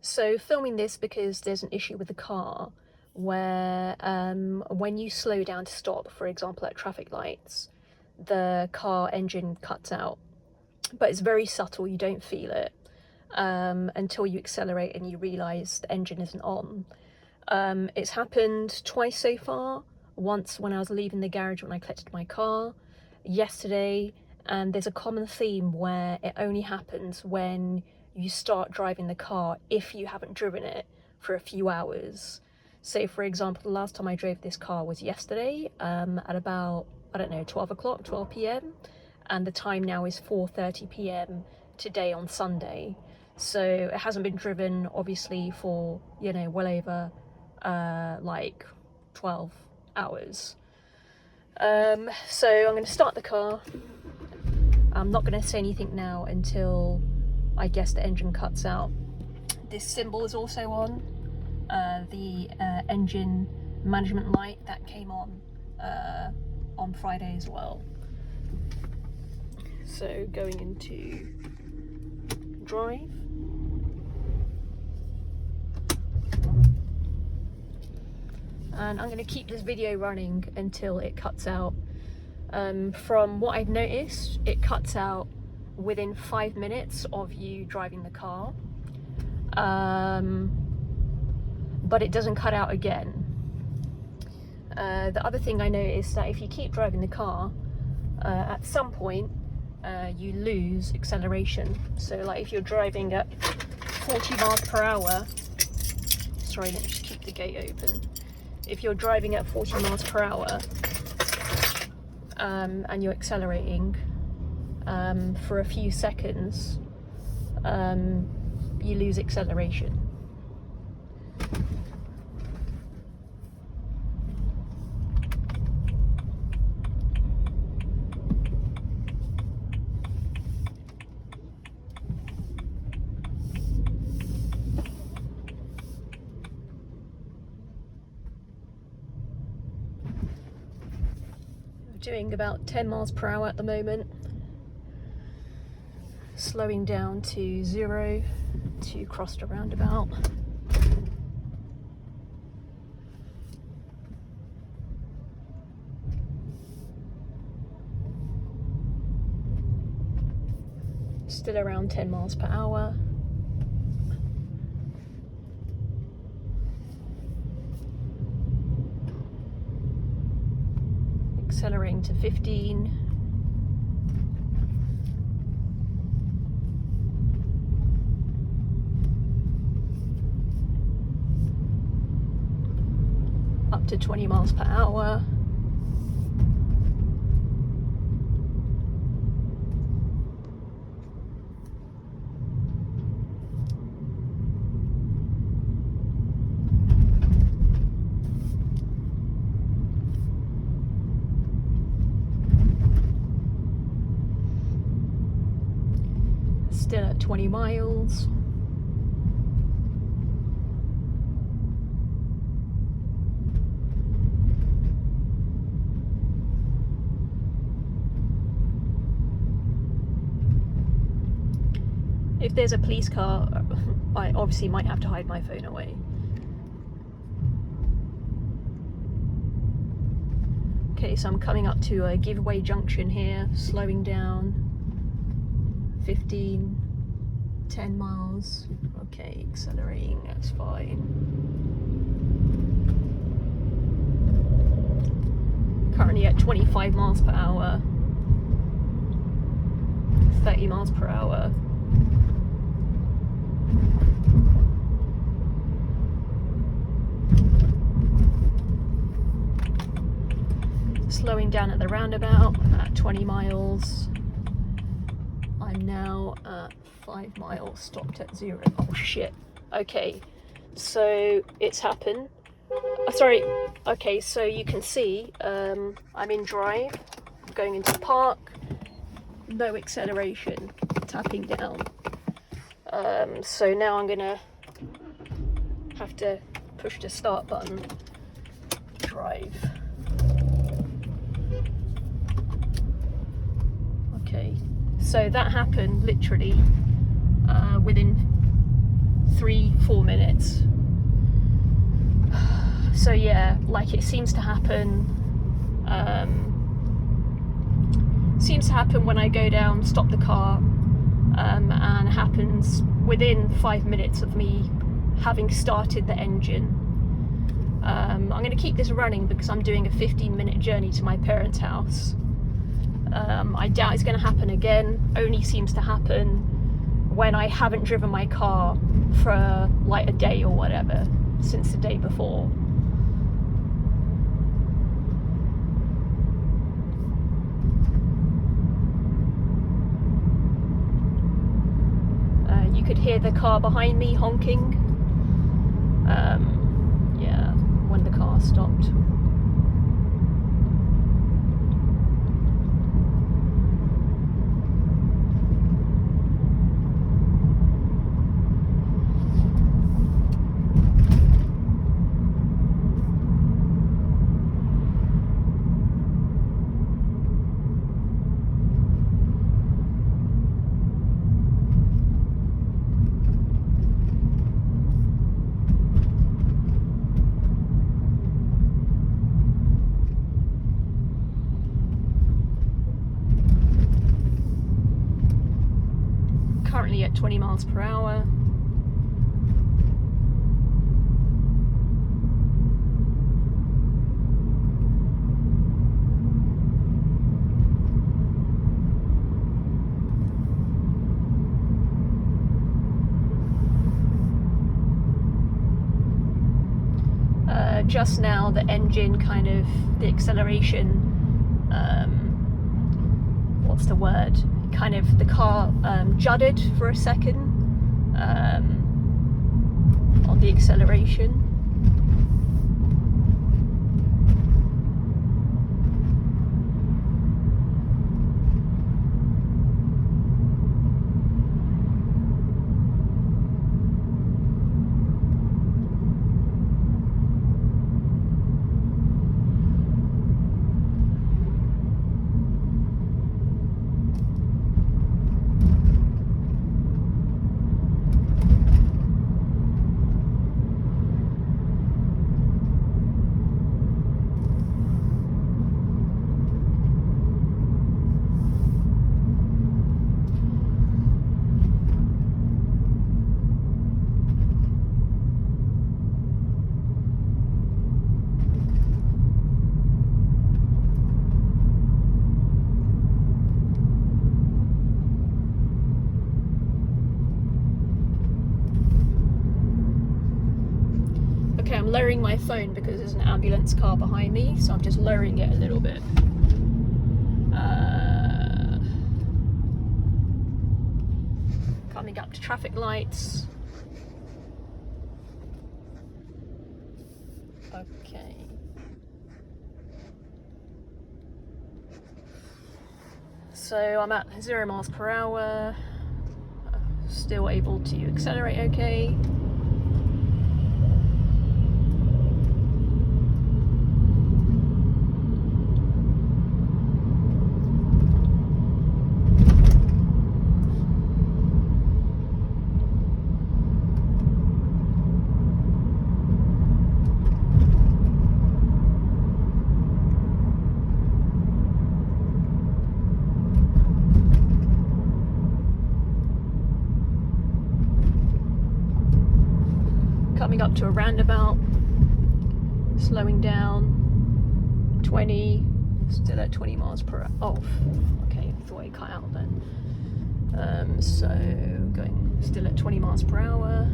So filming this because there's an issue with the car where when you slow down to stop, for example at traffic lights, the car engine cuts out, but it's very subtle, you don't feel it until you accelerate and you realise the engine isn't on. It's happened twice so far, once when I was leaving the garage when I collected my car, yesterday, and there's a common theme where it only happens when you start driving the car if you haven't driven it for a few hours. So for example, the last time I drove this car was yesterday at about, I don't know, 12 o'clock, 12 p.m. and the time now is 4:30 p.m. today on Sunday. So it hasn't been driven obviously for, you know, well over like 12 hours. So I'm going to start the car. I'm not going to say anything now until I guess the engine cuts out. This symbol is also on, the engine management light that came on Friday as well. So going into drive. And I'm going to keep this video running until it cuts out. From what I've noticed, it cuts out within 5 minutes of you driving the car, but it doesn't cut out again. The other thing I noticed that if you keep driving the car, at some point you lose acceleration. So like if you're driving at 40 miles per hour, sorry, let me just keep the gate open. If you're driving at 40 miles per hour and you're accelerating for a few seconds, you lose acceleration. Doing about 10 miles per hour at the moment, slowing down to 0 to cross the roundabout. Still around 10 miles per hour. Accelerating to 15. Up to 20 miles per hour. Still at 20 miles. If there's a police car, I obviously might have to hide my phone away. Okay, so I'm coming up to a giveaway junction here, slowing down. 15, 10 miles. Okay, accelerating, that's fine. Currently at 25 miles per hour. 30 miles per hour. Slowing down at the roundabout at 20 miles. I'm now at 5 miles, stopped at 0. Oh shit. Okay, so it's happened. Sorry. Okay, so you can see I'm in drive, going into park, no acceleration, tapping down. So now I'm gonna have to push the start button, drive. Okay. So that happened literally within 3-4 minutes. So yeah, like it seems to happen when I go down, stop the car, and happens within 5 minutes of me having started the engine. I'm going to keep this running because I'm doing a 15-minute journey to my parents' house. I doubt it's going to happen again. Only seems to happen when I haven't driven my car for like a day or whatever since the day before. You could hear the car behind me honking. Yeah, when the car stopped. Currently at 20 miles per hour. Just now the engine kind of, the acceleration, what's the word? Kind of, the car judded for a second on the acceleration. Okay, I'm lowering my phone because there's an ambulance car behind me, so I'm just lowering it a little bit. Coming up to traffic lights. Okay. So I'm at 0 miles per hour. Still able to accelerate okay. Coming up to a roundabout, slowing down, 20, still at 20 miles per hour. Oh, okay, I thought it cut out then. So going still at 20 miles per hour.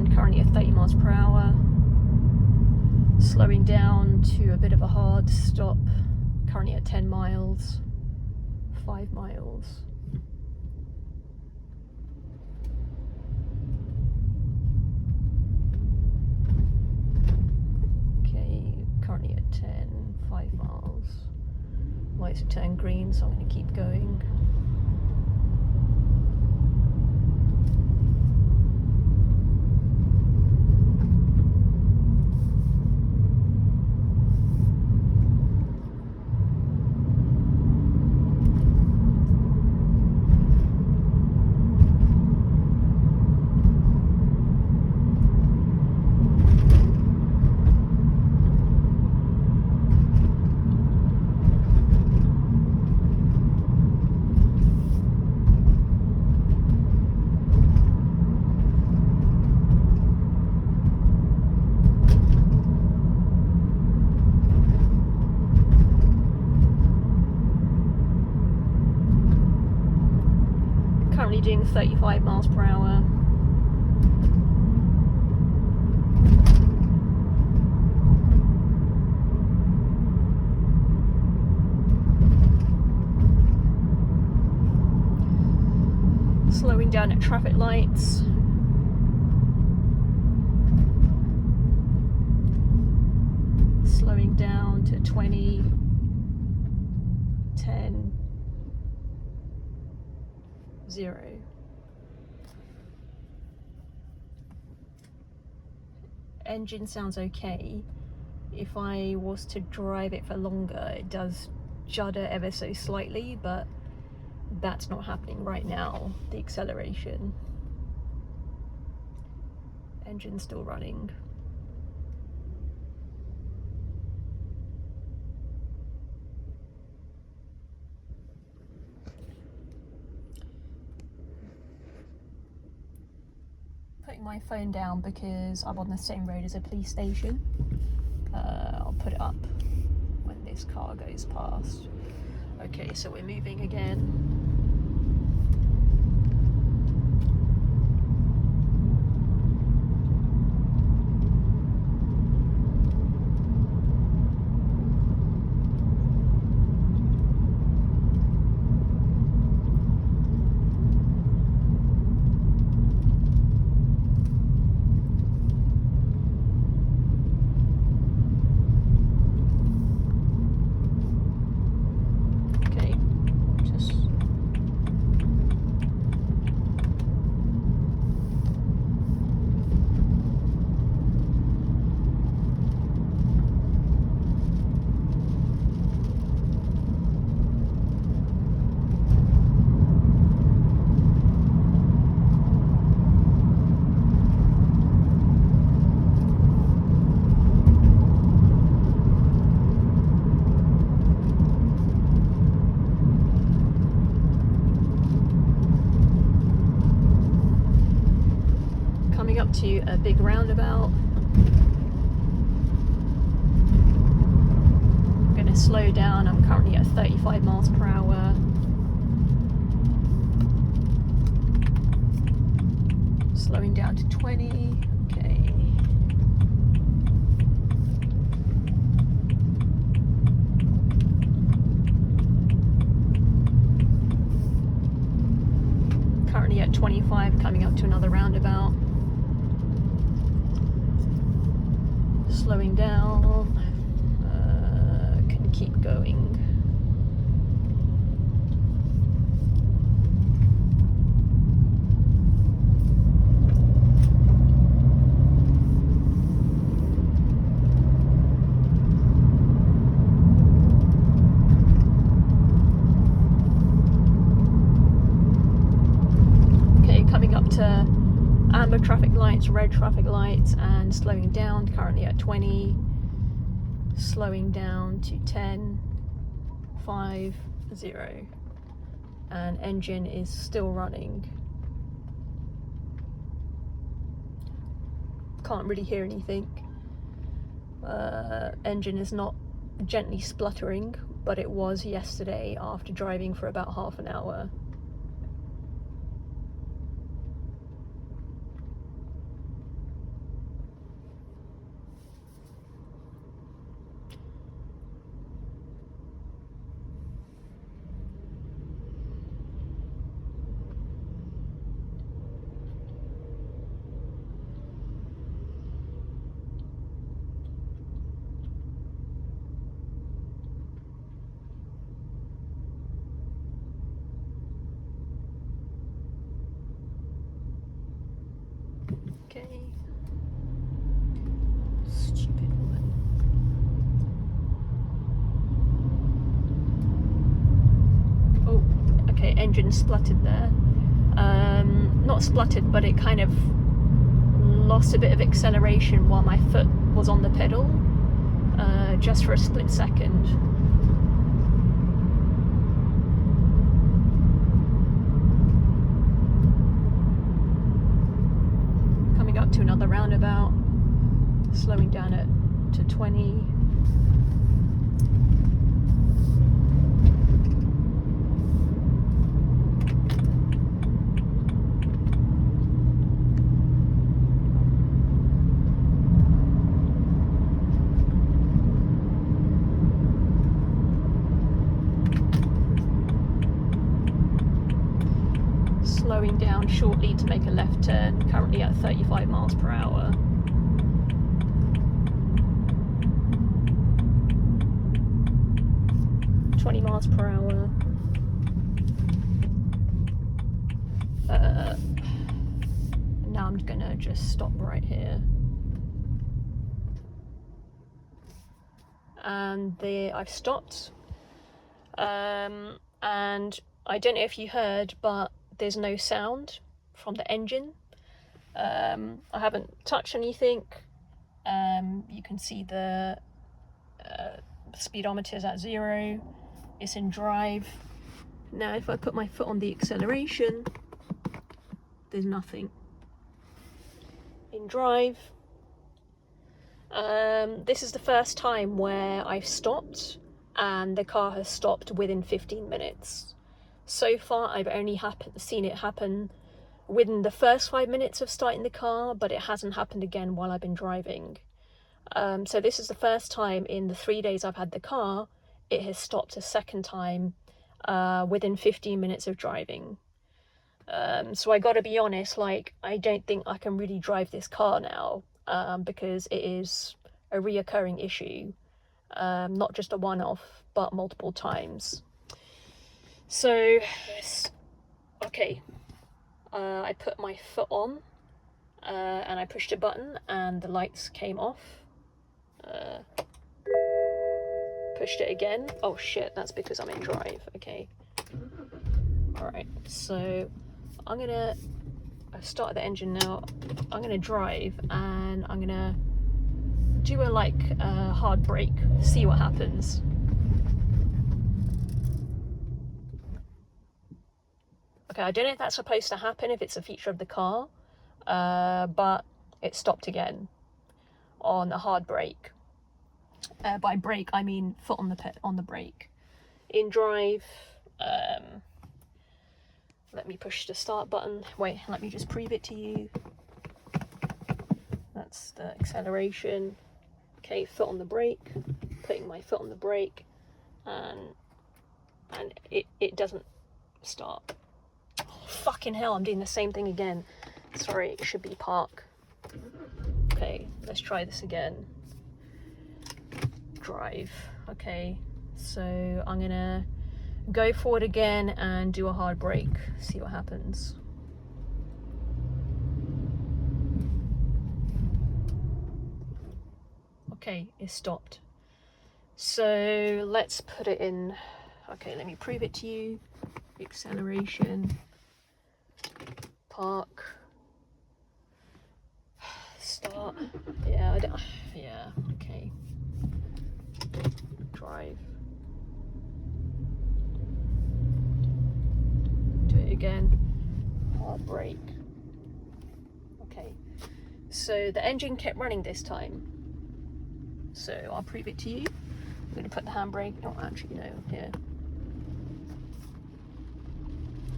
down, currently at 30 miles per hour. Slowing down to a bit of a hard stop, currently at 10 miles, 5 miles. Okay, currently at 10, 5 miles. Lights have turned green, so I'm going to keep going. Currently doing 35 miles per hour. Slowing down at traffic lights. Slowing down to 20, 10, 0. Engine sounds okay. If I was to drive it for longer, it does judder ever so slightly, but that's not happening right now. The acceleration. Engine's still running. Putting my phone down because I'm on the same road as a police station. I'll put it up when this car goes past. Okay, so we're moving again. Up to a big roundabout. I'm going to slow down. I'm currently at 35 miles per hour. Slowing down to 20. Okay. Currently at 25, coming up to another roundabout. Slowing down, can keep going. Okay, coming up to amber traffic lights, red traffic lights, and slowing down, currently at 20, slowing down to 10, 5, 0, and engine is still running. Can't really hear anything. Engine is not gently spluttering, but it was yesterday after driving for about half an hour. engine spluttered there. Not spluttered, but it kind of lost a bit of acceleration while my foot was on the pedal, just for a split second. Coming up to another roundabout, slowing down to 20. Slowing down shortly to make a left turn, currently at 35 miles per hour. Miles per hour. Now I'm gonna just stop right here. And I've stopped. And I don't know if you heard, but there's no sound from the engine. I haven't touched anything. You can see the speedometer's at 0. It's in drive. Now if I put my foot on the acceleration, there's nothing. In drive. This is the first time where I've stopped and the car has stopped within 15 minutes. So far I've only seen it happen within the first 5 minutes of starting the car, but it hasn't happened again while I've been driving. So this is the first time in the 3 days I've had the car it has stopped a second time within 15 minutes of driving. So I gotta be honest, like, I don't think I can really drive this car now, because it is a reoccurring issue, not just a one-off, but multiple times. So, okay, I put my foot on, and I pushed a button, and the lights came off. Pushed it again. Oh shit, that's because I'm in drive. Okay. Alright, so I've started the engine now. I'm gonna drive and I'm gonna do a hard brake, see what happens. Okay, I don't know if that's supposed to happen, if it's a feature of the car, but it stopped again on a hard brake. By brake, I mean foot on the brake. In drive, let me push the start button. Wait, let me just prove it to you. That's the acceleration. Okay, foot on the brake. Putting my foot on the brake, and it doesn't start. Oh, fucking hell! I'm doing the same thing again. Sorry, it should be park. Okay, let's try this again. Drive. Okay, so I'm gonna go forward again and do a hard brake, see what happens. Okay, it stopped. So let's put it in. Okay, let me prove it to you. Acceleration, park, start. Yeah, okay. Drive. Do it again. Hard brake. Okay. So the engine kept running this time. So I'll prove it to you. I'm going to put the handbrake. Oh, actually, no. Here.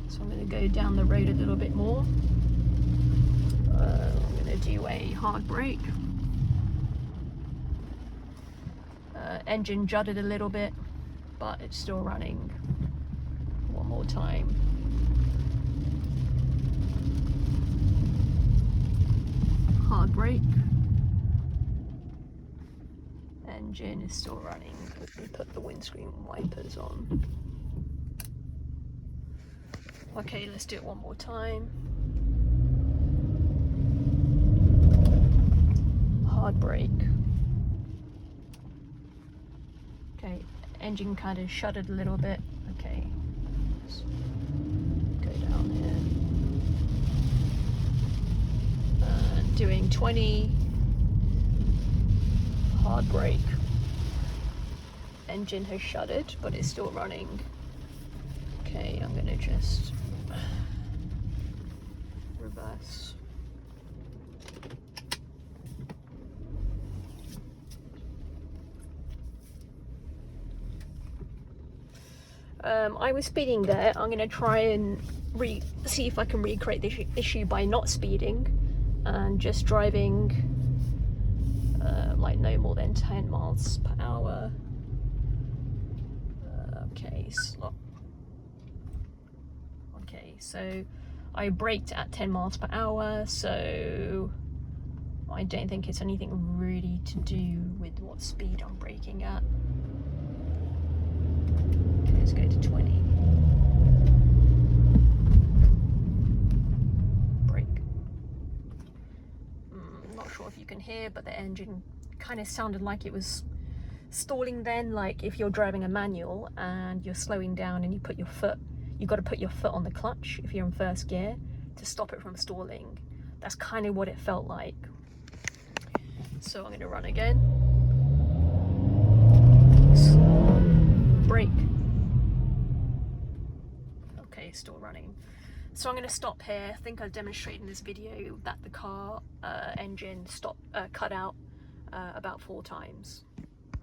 So I'm going to go down the road a little bit more. I'm going to do a hard brake. Engine jutted a little bit, but it's still running. One more time. Hard brake. Engine is still running. Let me put the windscreen wipers on. Okay, let's do it one more time. Hard brake. Okay, engine kind of shuddered a little bit. Okay. down here. And doing 20, hard brake. Engine has shuttered, but it's still running. Okay, I'm gonna just reverse. I was speeding there. I'm gonna try and see if I can recreate this issue by not speeding and just driving like no more than 10 miles per hour. Okay, stop. Okay, so I braked at 10 miles per hour, so I don't think it's anything really to do with what speed I'm braking at. Okay, let's go to 20. Brake. Not sure if you can hear, but the engine kind of sounded like it was stalling then, like if you're driving a manual and you're slowing down and you've got to put your foot on the clutch if you're in first gear to stop it from stalling. That's kind of what it felt like. So I'm going to run again. Brake. Okay, still running. So I'm going to stop here. I think I've demonstrated in this video that the car engine cut out about 4 times.